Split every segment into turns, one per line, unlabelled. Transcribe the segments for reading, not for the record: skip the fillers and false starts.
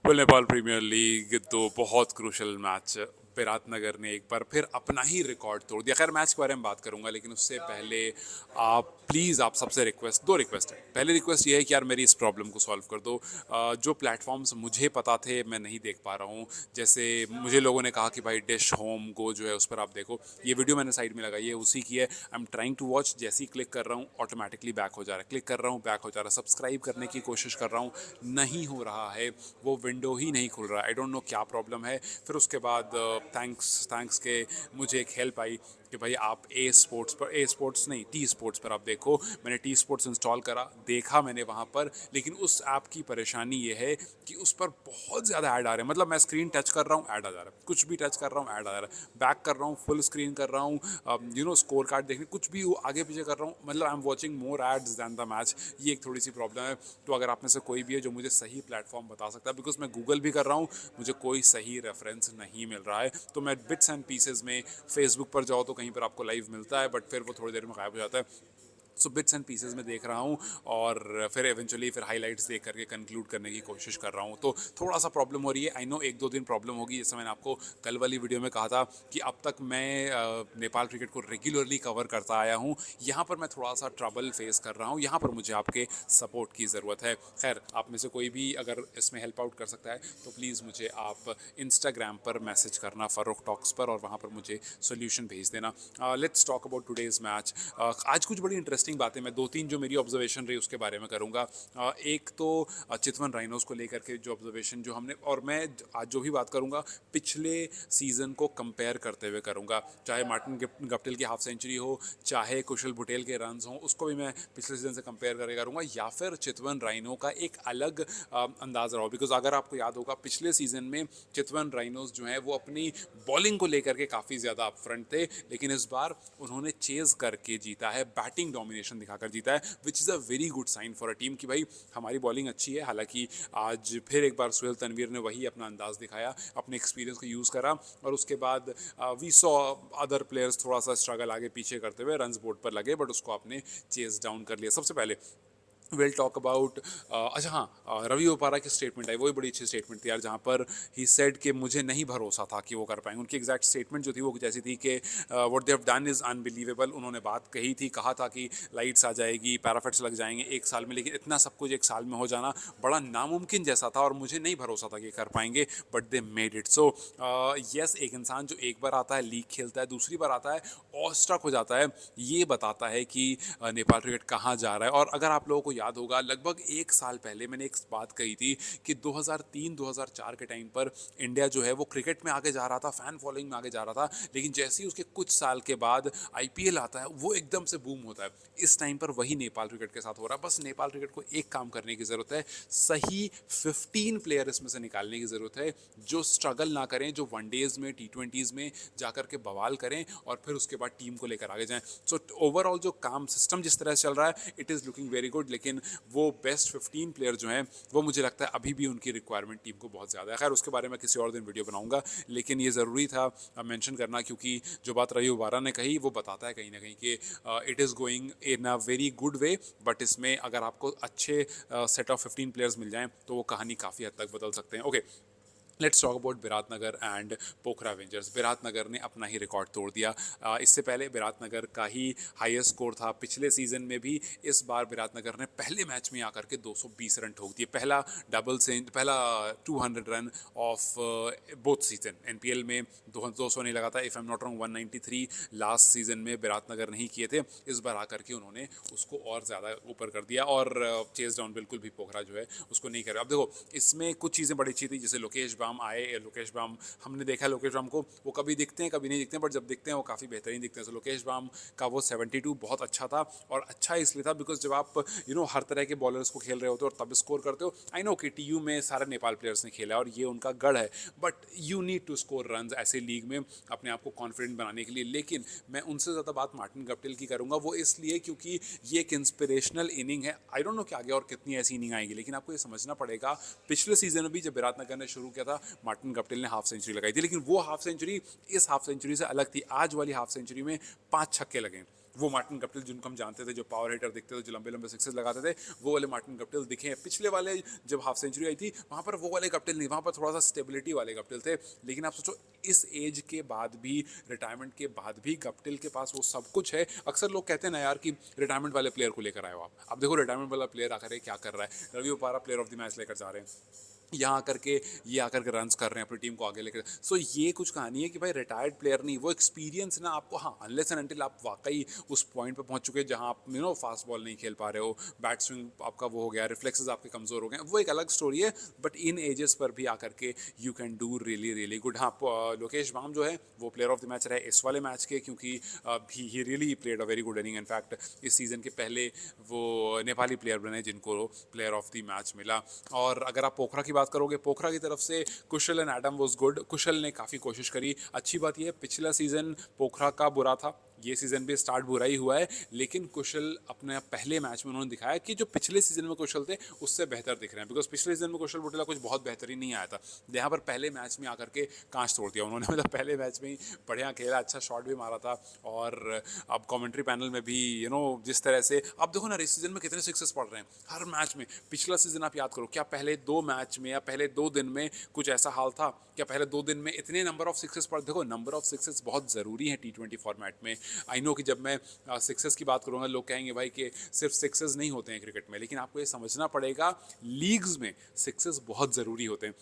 Well Nepal premiere league तो बहुत crucial match. Viratnagar ने एक बार फिर अपना ही रिकॉर्ड तोड़ दिया। खैर मैच के बारे में बात करूंगा, लेकिन उससे पहले आप प्लीज़, आप सबसे दो रिक्वेस्ट है। पहली रिक्वेस्ट ये है कि यार मेरी इस प्रॉब्लम को सॉल्व कर दो। जो प्लेटफॉर्म्स मुझे पता थे मैं नहीं देख पा रहा हूँ। जैसे मुझे लोगों ने कहा कि भाई डिश होम गो जो है उस पर आप देखो। ये वीडियो मैंने साइड में लगाई है, उसी की है। I am trying to watch. जैसे ही क्लिक कर रहा हूँ ऑटोमेटिकली बैक हो जा रहा है, क्लिक कर रहा हूँ बैक हो जा रहा है। सब्सक्राइब करने की कोशिश कर रहा हूँ, नहीं हो रहा है, वो विंडो ही नहीं खुल रहा। आई डोंट नो क्या प्रॉब्लम है। फिर उसके बाद थैंक्स के मुझे एक हेल्प आई कि भाई आप ए स्पोर्ट्स नहीं, टी स्पोर्ट्स पर आप देखो। मैंने टी स्पोर्ट्स इंस्टॉल करा, देखा मैंने वहाँ पर, लेकिन उस ऐप की परेशानी ये है कि उस पर बहुत ज़्यादा ऐड आ रहे हैं। मतलब मैं स्क्रीन टच कर रहा हूँ ऐड आ जा रहा है, कुछ भी टच कर रहा हूँ ऐड आ जा रहा है, बैक कर रहा हूँ, फुल स्क्रीन कर रहा हूँ, स्कोर कार्ड देखने, कुछ भी आगे पीछे कर रहा हूँ, मतलब I am watching more ads than the match. ये एक थोड़ी सी प्रॉब्लम है। तो अगर आप में से कोई भी है जो मुझे सही प्लेटफॉर्म बता सकता है, बिकॉज मैं गूगल भी कर रहा हूँ, मुझे कोई सही रेफरेंस नहीं मिल रहा है। तो मैं बिट्स एंड पीसेज में, फेसबुक पर जाओ तो कहीं पर आपको लाइव मिलता है, बट फिर वो थोड़ी देर में गायब हो जाता है। सो बिट्स एंड पीसेज में देख रहा हूँ, और फिर एवेंचुअली फिर हाइलाइट्स देख करके कंक्लूड करने की कोशिश कर रहा हूँ। तो थोड़ा सा प्रॉब्लम हो रही है। आई नो एक दो दिन प्रॉब्लम होगी, जैसे मैंने आपको कल वाली वीडियो में कहा था कि अब तक मैं नेपाल क्रिकेट को रेगुलरली कवर करता आया हूँ। यहाँ पर मैं थोड़ा सा ट्रबल फेस कर रहा हूँ, यहाँ पर मुझे आपके सपोर्ट की ज़रूरत है। खैर आप में से कोई भी अगर इसमें हेल्प आउट कर सकता है तो प्लीज़ मुझे आप इंस्टाग्राम पर मैसेज करना, फ़ारूक टॉक्स पर, और वहाँ पर मुझे सोल्यूशन भेज देना। Let's talk about today's match. आज कुछ बड़ी इंटरेस्टिंग बातें मैं दो तीन जो मेरी ऑब्जर्वेशन रही उसके बारे में करूँगा। एक तो चितवन राइनोज को लेकर के जो ऑब्जर्वेशन जो हमने, और मैं आज जो भी बात करूँगा पिछले सीज़न को कंपेयर करते हुए करूँगा। चाहे मार्टिन गप्टिल की हाफ सेंचुरी हो, चाहे कुशल बुटेल के रन हों, उसको भी मैं पिछले सीज़न से कंपेयर करके करूँगा, या फिर चितवन राइनो का एक अलग अंदाज रहा हो। बिकॉज अगर आपको याद होगा पिछले सीज़न में चितवन राइनोज जो है वो अपनी बॉलिंग को लेकर के काफ़ी ज़्यादा अपफ्रंट थे, लेकिन इस बार उन्होंने चेज करके जीता है, बैटिंग डोमिनेशन दिखाकर जीता है, which is a very good sign for a team कि भाई हमारी बॉलिंग अच्छी है। हालांकि आज फिर एक बार सुहेल तनवीर ने वही अपना अंदाज दिखाया, अपने एक्सपीरियंस को यूज़ करा, और उसके बाद वी सॉ अदर प्लेयर्स थोड़ा सा स्ट्रगल आगे पीछे करते हुए रन्स बोर्ड पर लगे, बट उसको आपने चेज डाउन कर लिया। सबसे पहले विल टॉक अबाउट, अच्छा हाँ, रवि ओपारा की स्टेटमेंट आई, वो भी बड़ी अच्छी स्टेटमेंट थी यार, जहाँ पर ही सेड कि मुझे नहीं भरोसा था कि वो कर पाएंगे। उनकी एग्जैक्ट स्टेटमेंट जो थी वो कुछ ऐसी थी कि what they have done is unbelievable. उन्होंने बात कही थी, कहा था कि लाइट्स आ जाएगी, पैराफिट्स लग जाएंगे एक साल में, लेकिन इतना सब कुछ एक साल में हो जाना बड़ा नामुमकिन जैसा था, और मुझे नहीं भरोसा था कि कर पाएंगे, but they made it. So yes, एक इंसान जो एक बार आता है लीग खेलता है, दूसरी बार आता है ऑस्ट्रक हो जाता है, ये बताता है कि नेपाल क्रिकेट कहाँ जा रहा है। और अगर आप लोगों को याद होगा, लगभग एक साल पहले मैंने एक बात कही थी कि 2003-2004 के टाइम पर इंडिया जो है वो क्रिकेट में आगे जा रहा था, फैन फॉलोइंग में आगे जा रहा था, लेकिन जैसे ही उसके कुछ साल के बाद आईपीएल आता है वो एकदम से बूम होता है। इस टाइम पर वही नेपाल क्रिकेट के साथ हो रहा है। बस नेपाल क्रिकेट को एक काम करने की ज़रूरत है, सही 15 प्लेयर इसमें से निकालने की ज़रूरत है, जो स्ट्रगल ना करें, जो वनडेज़ में, टी20s में जाकर के बवाल करें, और फिर उसके बाद टीम को लेकर आगे जाएं। सो ओवरऑल जो काम सिस्टम जिस तरह से चल रहा है, it is looking very good, लेकिन वो बेस्ट 15 प्लेयर जो हैं वो मुझे लगता है अभी भी उनकी रिक्वायरमेंट टीम को बहुत ज़्यादा है। खैर उसके बारे में किसी और दिन वीडियो बनाऊंगा, लेकिन ये ज़रूरी था मेंशन करना, क्योंकि जो बात रवि ओबारा ने कही वो बताता है कहीं ना कहीं कि it is going in a very good way, but इसमें अगर आपको अच्छे सेट ऑफ 15 प्लेयर्स मिल जाएं तो वो कहानी काफ़ी हद तक बदल सकते हैं। Okay, let's talk about Viratnagar and Pokhara Avengers. Viratnagar ने अपना ही रिकॉर्ड तोड़ दिया। इससे पहले विराटनगर का ही हाईएस्ट स्कोर था पिछले सीजन में भी। इस बार विराटनगर ने पहले मैच में आकर के 220 रन ठोक दिए, पहला 200 run of both season. NPL में 200 नहीं लगा था, if I am not wrong 193 last season में विराटनगर नहीं किए थे। इस बार आकर के उन्होंने उसको और ज़्यादा ऊपर कर दिया, और चेज डाउन बिल्कुल भी पोखरा जो है उसको नहीं कर। अब देखो इसमें कुछ चीज़ें बड़ी अच्छी थी, जैसे लोकेश बाम आए। लोकेश बाम, हमने देखा लोकेश बाम को, वो कभी दिखते हैं कभी नहीं दिखते हैं, बट जब दिखते हैं वो काफ़ी बेहतरीन दिखते हैं। तो लोकेश बाम का वो 72 बहुत अच्छा था, और अच्छा इसलिए था बिकॉज जब आप हर तरह के बॉलर्स को खेल रहे होते हो और तब स्कोर करते हो। आई नो कि टीयू में सारे नेपाल प्लेयर्स ने खेला और ये उनका गढ़ है, but you need to score run ऐसे लीग में अपने आप को कॉन्फिडेंट बनाने के लिए। लेकिन मैं उनसे ज़्यादा बात मार्टिन गप्टिल की करूँगा, वो इसलिए क्योंकि ये एक इंस्पिरेशनल इनिंग है। आई डोंट नो कि आगे और कितनी ऐसी इनिंग आएगी, लेकिन आपको ये समझना पड़ेगा पिछले सीजन में भी जब विराटनगर ने शुरू किया था, मार्टिन गप्टिल ने हाफ सेंचुरी लगाई थी, लेकिन वो हाफ सेंचुरी इस हाफ सेंचुरी से अलग थी। आज वाली हाफ सेंचुरी में 5 छक्के लगे, वो मार्टिन गप्टिल जिनको हम जानते थे, जो पावर हिटर दिखते थे, जो लंबे लंबे सिक्सेस लगाते थे, वो वाले मार्टिन गप्टिल दिखे हैं। पिछले वाले जब हाफ सेंचुरी आई थी वहाँ पर वो वाले गप्टिल नहीं, वहाँ पर थोड़ा सा स्टेबिलिटी वाले गप्टिल थे। लेकिन आप सोचो इस एज के बाद भी, रिटायरमेंट के बाद भी गप्टिल के पास वो सब कुछ है। अक्सर लोग कहते हैं ना यार कि रिटायरमेंट वाले प्लेयर को लेकर आए हो आप। अब देखो रिटायरमेंट वाला प्लेयर आकर क्या कर रहा है, Ravi ओपारा player of the match लेकर जा रहे हैं, यहाँ आकर के ये आकर के रन्स कर रहे हैं, अपनी टीम को आगे लेकर। सो ये कुछ कहानी है कि भाई रिटायर्ड प्लेयर नहीं, वो एक्सपीरियंस ना आपको, हाँ अनलेस एंड अनटिल आप वाकई उस पॉइंट पे पहुंच चुके हैं जहाँ आप फास्ट बॉल नहीं खेल पा रहे हो, बैट स्विंग आपका वो हो गया, रिफ्लेक्सेस आपके कमज़ोर हो गए, वो एक अलग स्टोरी है। बट इन एजेस पर भी आकर के you can do really really good. हाँ लोकेश बाम जो है वो प्लेयर ऑफ द मैच रहे इस वाले मैच के, क्योंकि he really played a very good inning. In fact इस सीज़न के पहले वो नेपाली प्लेयर बने जिनको प्लेयर ऑफ द मैच मिला। और अगर आप पोखरा की बात करोगे, पोखरा की तरफ से कुशल एंड एडम वाज गुड। कुशल ने काफ़ी कोशिश करी। अच्छी बात यह है पिछला सीज़न पोखरा का बुरा था, ये सीज़न भी स्टार्ट बुरा ही हुआ है, लेकिन कुशल अपने पहले मैच में उन्होंने दिखाया कि जो पिछले सीज़न में कुशल थे उससे बेहतर दिख रहे हैं। बिकॉज पिछले सीज़न में कुशल बुटेला कुछ बहुत बेहतरीन नहीं आया था, यहाँ पर पहले मैच में आकर के कांच तोड़ दिया उन्होंने। मतलब पहले मैच में ही बढ़िया खेला, अच्छा शॉट भी मारा था। और अब कमेंट्री पैनल में भी जिस तरह से अब देखो ना, इस सीज़न में कितने सिक्सेस पड़ रहे हैं हर मैच में। पिछला सीज़न आप याद करो, क्या पहले 2 मैच में या पहले 2 दिन में कुछ ऐसा हाल था? क्या पहले 2 दिन में इतने नंबर ऑफ सिक्सेस पड़? देखो नंबर ऑफ सिक्सेस बहुत ज़रूरी है T20 फॉर्मेट में। आई नो कि जब मैं सिक्सेस की बात करूँगा लोग कहेंगे भाई कि सिर्फ सिक्सेस नहीं होते हैं क्रिकेट में, लेकिन आपको ये समझना पड़ेगा लीग्स में सिक्सेस बहुत ज़रूरी होते हैं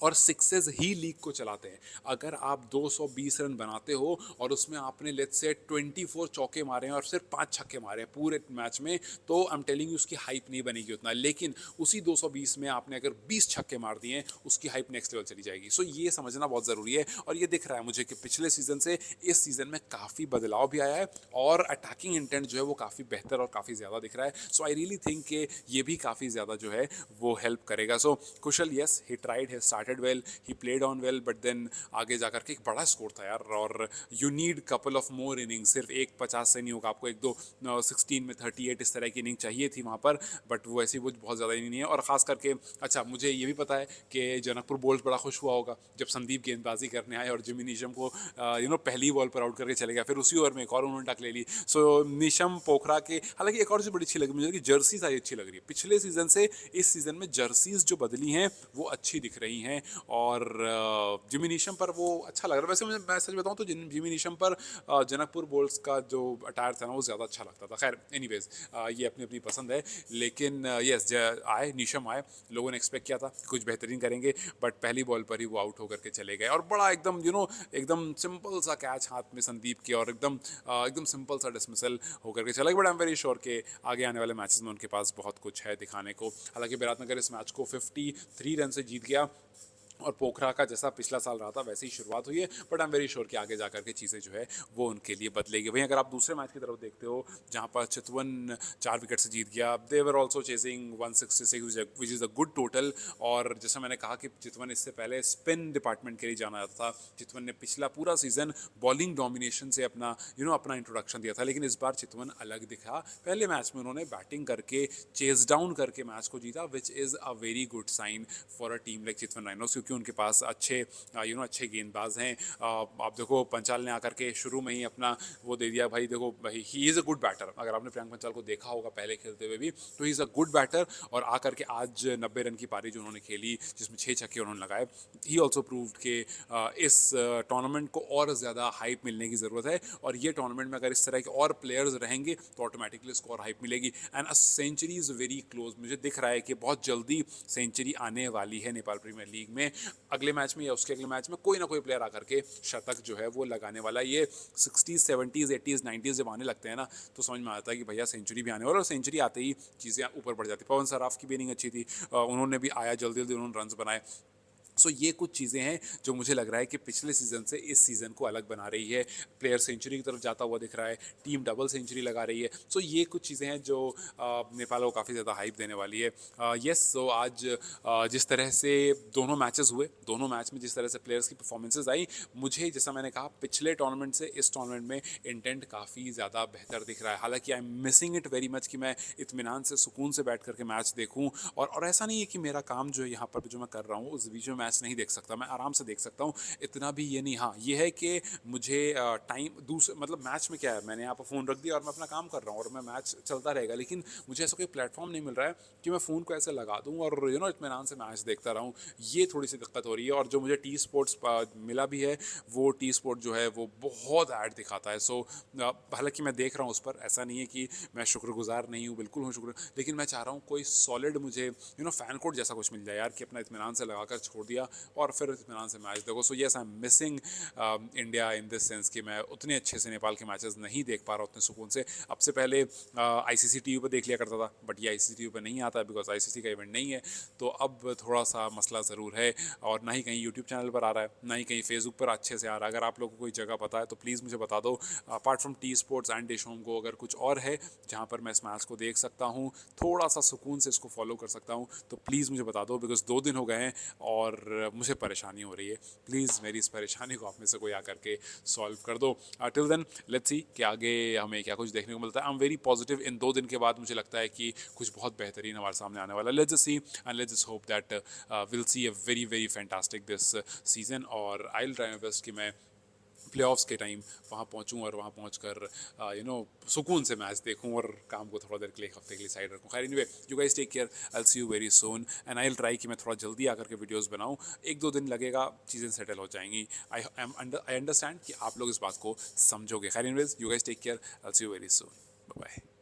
और सिक्सेस ही लीग को चलाते हैं। अगर आप 220 रन बनाते हो और उसमें आपने लेट्स से 24 चौके मारे हैं और सिर्फ 5 छक्के मारे हैं पूरे मैच में, तो आई एम टेलिंग यू उसकी हाइप नहीं बनेगी उतना। लेकिन उसी 220 में आपने अगर 20 छक्के मार दिए उसकी हाइप नेक्स्ट लेवल चली जाएगी। सो ये समझना बहुत ज़रूरी है। और ये दिख रहा है मुझे कि पिछले सीज़न से इस सीज़न में काफ़ी बदलाव भी आया है और अटैकिंग इंटेंट जो है वो काफ़ी बेहतर और काफ़ी ज़्यादा दिख रहा है। सो आई रियली थिंक कि ये भी काफ़ी ज़्यादा जो है वो हेल्प करेगा। So Kushal yes he tried, he started well, he played on well, but then आगे जाकर के एक बड़ा स्कोर था यार। और you need couple of more inning, सिर्फ एक 50 से नहीं होगा, आपको एक दो 16 में 38 इस तरह की इनिंग चाहिए थी वहाँ पर, बट वो ऐसी वो बहुत ज़्यादा इनिंग नहीं है। और ख़ास करके अच्छा मुझे ये भी पता है कि जनकपुर बोल्ट बड़ा खुश हुआ होगा जब संदीप गेंदबाजी करने आए और जिमी नीशम को पहली बॉल पर आउट करके चले गया, फिर उसी ओवर में एक और उन्होंने टक ले ली। सो नीशम पोखरा के, हालांकि एक और चीज़ बड़ी अच्छी लगी मुझे कि जर्सी सारी अच्छी लग रही है पिछले सीज़न से इस सीज़न में। जर्सीज जो बदली हैं वो अच्छी दिख रही हैं और जिमी नीशम पर वो अच्छा लग रहा है। वैसे मुझे, मैं सच बताऊं तो जिमी नीशम पर जनकपुर बोल्ट्स का जो अटायर था ना वो ज़्यादा अच्छा लगता था। खैर एनीवेज ये अपनी अपनी पसंद है। लेकिन यस आए नीशम आए, लोगों ने एक्सपेक्ट किया था कुछ बेहतरीन करेंगे, बट पहली बॉल पर ही वो आउट होकर के चले गए। और बड़ा एकदम एकदम सिंपल सा कैच हाथ में संदीप के और एकदम सिंपल सा डिसमिसल होकर के चला गया। But I am very sure के आगे आने वाले मैचेस में उनके पास बहुत कुछ है दिखाने को। हालांकि विराटनगर इस मैच को 53 रन से जीत गया और पोखरा का जैसा पिछला साल रहा था वैसे ही शुरुआत हुई है। But I am very sure कि आगे जाकर के चीज़ें जो है वो उनके लिए बदलेगी। वहीं अगर आप दूसरे मैच की तरफ देखते हो जहाँ पर चितवन 4 विकेट से जीत गया, they were also chasing 166 which is a good total. और जैसा मैंने कहा कि चितवन इससे पहले स्पिन डिपार्टमेंट के लिए जाना जाता था, चितवन ने पिछला पूरा सीजन बॉलिंग डोमिनेशन से अपना अपना इंट्रोडक्शन दिया था। लेकिन इस बार चितवन अलग दिखा। पहले मैच में उन्होंने बैटिंग करके चेज डाउन करके मैच को जीता, which is a very good sign for a team like Chitwan Rhinos, क्योंकि उनके पास अच्छे अच्छे गेंदबाज हैं। आप देखो पंचाल ने आकर के शुरू में ही अपना वो दे दिया। भाई देखो भाई he is a good batter, अगर आपने प्रियंक पंचाल को देखा होगा पहले खेलते हुए भी, तो he is a good batter. और आकर के आज 90 रन की पारी जो उन्होंने खेली जिसमें 6 छक्के उन्होंने लगाए, ही ऑल्सो प्रूव्ड कि इस टूर्नामेंट को और ज़्यादा हाइप मिलने की ज़रूरत है। और ये टूर्नामेंट में अगर इस तरह के और प्लेयर्स रहेंगे तो ऑटोमेटिकली इसको और हाइप मिलेगी। And a century is very close, मुझे दिख रहा है कि बहुत जल्दी सेंचुरी आने वाली है नेपाल प्रीमियर लीग में। अगले मैच में या उसके अगले मैच में कोई ना कोई प्लेयर आकर के शतक जो है वो लगाने वाला है। ये 60s 70s 80s 90s जब आने लगते हैं ना तो समझ में आता है कि भैया सेंचुरी भी आने वाला। और सेंचुरी आते ही चीज़ें ऊपर बढ़ जाती। पवन सराफ की भी इनिंग अच्छी थी, उन्होंने भी आया जल्दी जल्दी उन्होंने रन्स बनाए। सो ये कुछ चीज़ें हैं जो मुझे लग रहा है कि पिछले सीज़न से इस सीज़न को अलग बना रही है। प्लेयर सेंचुरी की तरफ जाता हुआ दिख रहा है, टीम डबल सेंचुरी लगा रही है। सो ये कुछ चीज़ें हैं जो नेपाल को काफ़ी ज़्यादा हाइप देने वाली है। यस, सो आज जिस तरह से दोनों मैचेस हुए, दोनों मैच में जिस तरह से प्लेयर्स की परफॉर्मेंसेज आई, मुझे जैसा मैंने कहा पिछले टूर्नामेंट से इस टूर्नामेंट में इंटेंट काफ़ी ज़्यादा बेहतर दिख रहा है। हालांकि I am missing it very much कि मैं इत्मीनान से सुकून से बैठ करके मैच देखूँ। और ऐसा नहीं है कि मेरा काम जो है यहाँ पर जो मैं कर रहा हूँ उस बीच में मैच नहीं देख सकता, मैं आराम से देख सकता हूँ, इतना भी ये नहीं। हाँ ये है कि मुझे टाइम दूसरे मतलब मैच में क्या है, मैंने यहाँ पर फ़ोन रख दिया और मैं अपना काम कर रहा हूँ और मैं मैच चलता रहेगा, लेकिन मुझे ऐसा कोई प्लेटफॉर्म नहीं मिल रहा है कि मैं फ़ोन को ऐसे लगा दूँ और इत्मीनान से मैच देखता रहूँ। ये थोड़ी सी दिक्कत हो रही है। और जो मुझे टी स्पोर्ट्स मिला भी है, वो टी स्पोर्ट जो है वो बहुत ऐड दिखाता है। सो हालांकि मैं देख रहा हूँ उस पर, ऐसा नहीं है कि मैं शुक्रगुजार नहीं हूँ, बिल्कुल हूँ शुक्र, लेकिन मैं चाह रहा हूँ कोई सॉलिड मुझे फैन कोड जैसा कुछ मिल जाए यार, कि अपना इत्मीनान से लगा कर छोड़ दिया और फिर इत्मीनान से मैच देखो। So yes I am missing India in this sense कि मैं उतने अच्छे से नेपाल के मैचेस नहीं देख पा रहा उतने सुकून से। अब से पहले आईसीसी टीवी पर देख लिया करता था, बट ये आईसीसी टीवी पर नहीं आता बिकॉज आईसीसी का इवेंट नहीं है। तो अब थोड़ा सा मसला ज़रूर है, और ना ही कहीं यूट्यूब चैनल पर आ रहा है, ना ही कहीं फेसबुक पर अच्छे से आ रहा है। अगर आप लोगों को कोई जगह पता है तो प्लीज़ मुझे बता दो। Apart from T sports and dish home को अगर कुछ और है जहाँ पर मैं इस मैच को देख सकता हूँ, थोड़ा सा सुकून से इसको फॉलो कर सकता हूँ, तो प्लीज़ मुझे बता दो, बिकॉज 2 दिन हो गए हैं और मुझे परेशानी हो रही है। प्लीज़ मेरी इस परेशानी को आप में से कोई आकर के सॉल्व कर दो। टिल देन लेट्स सी कि आगे हमें क्या कुछ देखने को मिलता है। आई एम वेरी पॉजिटिव, इन 2 दिन के बाद मुझे लगता है कि कुछ बहुत बेहतरीन हमारे सामने आने वाला है। Let's just see and let's just hope that will see a very very fantastic this season. और I will try my best कि मैं प्लेऑफ्स के टाइम वहाँ पहुँचूँ और वहाँ पहुँच कर सुकून से मैच देखूँ और काम को थोड़ा देर के लिए, एक हफ्ते के लिए साइड रखूँ। खैर anyway, you guys take care, I will see you very soon and I will try कि मैं थोड़ा जल्दी आकर के वीडियोस बनाऊँ। 1-2 दिन लगेगा, चीज़ें सेटल हो जाएंगी। आई अंडरस्टैंड कि आप लोग इस बात को समझोगे। खैर anyways, you guys take care, I will see you very soon, bye bye.